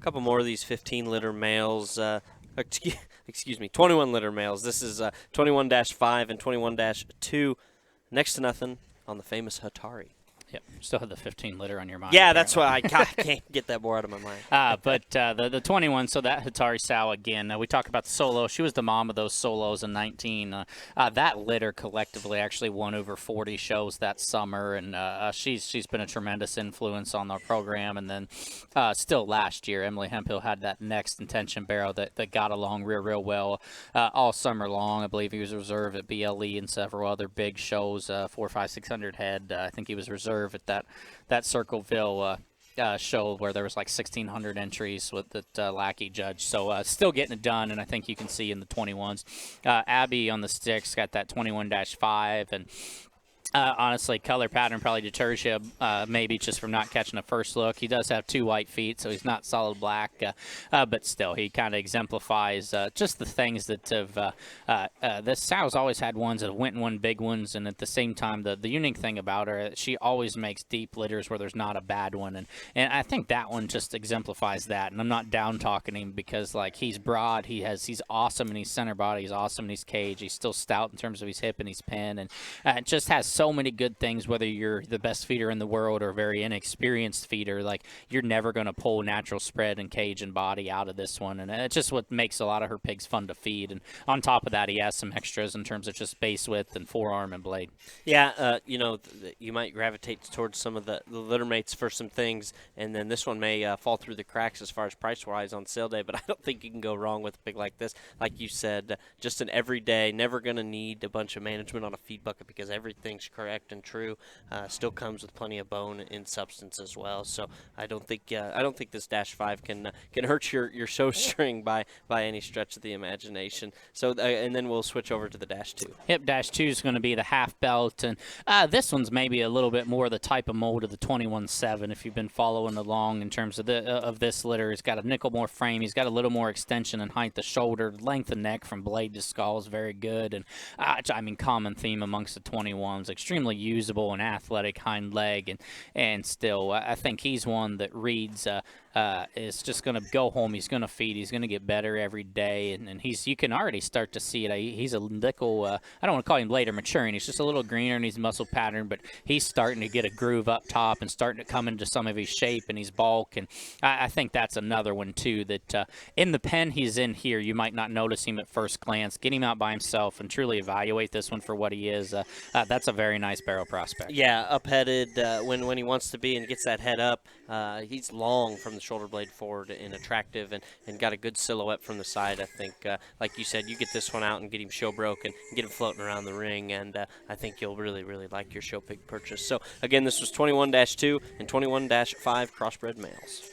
couple more of these 15-liter males. Excuse me, 21-liter males. This is 21-5 and 21-2. Next to nothing on the famous Hatari. Yep, still have the 15 liter on your mind. Yeah, that's why I can't get that more out of my mind. But the 21, so that Hatari sow again. We talk about the solo. She was the mom of those solos in 19. That litter collectively actually won over 40 shows that summer, and she's been a tremendous influence on our program. And then still last year, Emily Hemphill had that next intention barrow that got along real well all summer long. I believe he was reserved at BLE and several other big shows, 400, 500, 600 head. I think he was reserved at that Circleville show where there was like 1,600 entries with the Lackey judge. So still getting it done, and I think you can see in the 21s. Abby on the sticks got that 21-5, and honestly, color pattern probably deters you, maybe just from not catching a first look. He does have 2 white feet, so he's not solid black, but still, he kind of exemplifies just the things that have. This sow's always had ones that went and won big ones, and at the same time, the unique thing about her, she always makes deep litters where there's not a bad one, and I think that one just exemplifies that. And I'm not down talking him because like he's broad, he's awesome, and he's center body, he's awesome, and he's cage. He's still stout in terms of his hip and his pin, and just has so many good things, whether you're the best feeder in the world or a very inexperienced feeder. Like, you're never going to pull natural spread and cage and body out of this one, and it's just what makes a lot of her pigs fun to feed. And on top of that, he has some extras in terms of just base width and forearm and blade. Yeah, you might gravitate towards some of the litter mates for some things, and then this one may fall through the cracks as far as price-wise on sale day, but I don't think you can go wrong with a pig like this. Like you said, just an everyday, never going to need a bunch of management on a feed bucket because everything's correct and true. Still comes with plenty of bone in substance as well. So I don't think this -5 can hurt your show string by any stretch of the imagination. So and then we'll switch over to the -2. Yep, -2 is going to be the half belt, and this one's maybe a little bit more the type of mold of the 21-7. If you've been following along in terms of of this litter, he's got a nickel more frame. He's got a little more extension and height. The shoulder length of neck from blade to skull is very good, and common theme amongst the 21s. Extremely usable and athletic hind leg, and still I think he's one that reads is just going to go home. He's going to feed. He's going to get better every day, and you can already start to see it. He's a nickel. I don't want to call him later maturing. He's just a little greener in his muscle pattern, but he's starting to get a groove up top and starting to come into some of his shape and his bulk. And I think that's another one too. That in the pen he's in here, you might not notice him at first glance. Get him out by himself and truly evaluate this one for what he is. That's a very nice barrel prospect. Yeah, up-headed when he wants to be and gets that head up. He's long from the shoulder blade forward and attractive and got a good silhouette from the side. I think, like you said, you get this one out and get him show broken and get him floating around the ring, and I think you'll really, really like your show pig purchase. So, again, this was 21-2 and 21-5 crossbred males.